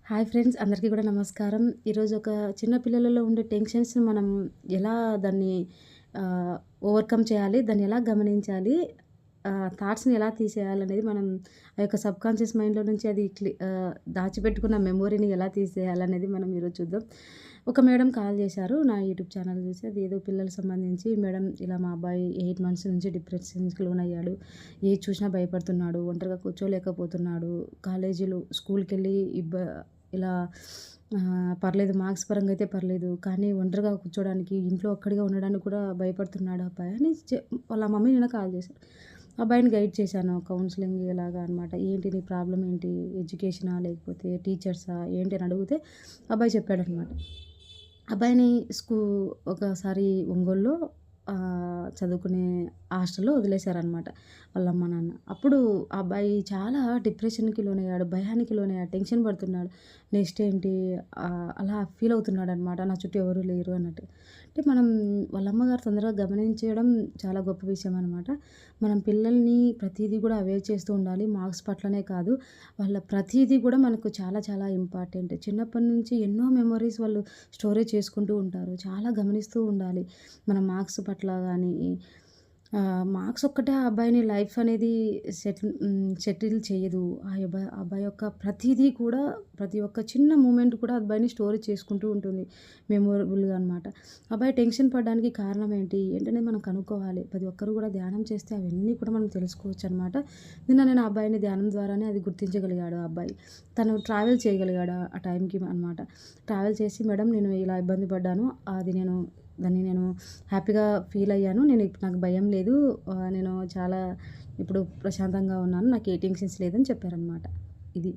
Hi friends, అందరికీ కూడా నమస్కారం. ఈరోజు ఒక చిన్న పిల్లలలో ఉండే టెన్షన్స్‌ని మనం ఎలా దాన్ని ఆహ్, ఓవర్‌కమ్ చేయాలి, దాన్ని ఎలా గమనించాలి, థాట్స్‌ని ఎలా తీసేయాలనేది మనం ఆ యొక్క సబ్‌కాన్షియస్ మైండ్‌లో నుంచి అది దాచిపెట్టుకున్న మెమోరీని ఎలా తీసేయాలనేది మనం ఈరోజు చూద్దాం. ఒక మేడం కాల్ చేశారు నా యూట్యూబ్ ఛానల్ చూసి. అది ఏదో పిల్లలకు సంబంధించి, మేడం ఇలా మా అబ్బాయి 8 మంత్స్ నుంచి డిప్రెషన్స్‌కి లోనయ్యాడు. ఏది చూసినా భయపడుతున్నాడు, ఒంటరిగా కూర్చోలేకపోతున్నాడు, కాలేజీలో స్కూల్‌కెళ్ళి ఇలా పర్లేదు, మార్క్స్ పరంగా అయితే పర్లేదు, కానీ ఒంటరిగా కూర్చోడానికి, ఇంట్లో ఒక్కడిగా ఉండడానికి కూడా భయపడుతున్నాడు అబ్బాయి అని వాళ్ళ మమ్మీ నిన్న కాల్ చేశారు. అబ్బాయిని గైడ్ చేశాను కౌన్సిలింగ్ ఇలాగా అనమాట. ఏంటి నీ ప్రాబ్లమ్ ఏంటి? ఎడ్యుకేషనా లేకపోతే టీచర్సా ఏంటి అని అడిగితే అబ్బాయి చెప్పాడనమాట. అబ్బాయిని ఒకసారి ఒంగోలులో చదువుకునే హాస్టల్‌లో వదిలేశారనమాట వాళ్ళ అమ్మ, నాన్న. అప్పుడు ఆ అబ్బాయి చాలా డిప్రెషన్‌కి లోనయ్యాడు, భయానికి లోనయ్యాడు, టెన్షన్ పడుతున్నాడు. నెక్స్ట్ ఏంటి అలా ఫీల్ అవుతున్నాడనమాట. నా చుట్టూ ఎవరు లేరు అన్నట్టు. అంటే మనం వాళ్ళ అమ్మగారు తొందరగా గమనించడం చాలా గొప్ప విషయం అనమాట. మనం పిల్లల్ని ప్రతీదీ కూడా అవేర్ చేస్తూ ఉండాలి. మార్క్స్ పట్లనే కాదు, వాళ్ళ ప్రతీదీ కూడా మనకు చాలా చాలా ఇంపార్టెంట్. చిన్నప్పటి నుంచి ఎన్నో మెమోరీస్ వాళ్ళు స్టోరేజ్ చేసుకుంటూ ఉంటారు. చాలా గమనిస్తూ ఉండాలి. మన మార్క్స్ పట్ల గానీ, మార్క్స్ ఒక్కటే ఆ అబ్బాయిని లైఫ్ అనేది సెటిల్ చేయదు. ఆ అబ్బాయి యొక్క ప్రతీదీ కూడా, ప్రతి ఒక్క చిన్న మూమెంట్ కూడా అబ్బాయిని స్టోరేజ్ చేసుకుంటూ ఉంటుంది మెమొరబుల్‌గా అనమాట. అబ్బాయి టెన్షన్ పడడానికి కారణం ఏంటి? ఏంటనేది మనం కనుక్కోవాలి. ప్రతి ఒక్కరు కూడా ధ్యానం చేస్తే అవన్నీ కూడా మనం తెలుసుకోవచ్చనమాట. నిన్న నేను ఆ అబ్బాయిని ధ్యానం ద్వారానే అది గుర్తించగలిగాడు ఆ అబ్బాయి. తను ట్రావెల్ చేయగలిగాడు ఆ టైంకి అనమాట. ట్రావెల్ చేసి, మేడం నేను ఇలా ఇబ్బంది పడ్డాను, దాన్ని నేను హ్యాపీగా ఫీల్ అయ్యాను. నాకు భయం లేదు. నేను చాలా ఇప్పుడు ప్రశాంతంగా ఉన్నాను. నాకు ఏ టెన్షన్స్ లేదని చెప్పారనమాట. ఇది.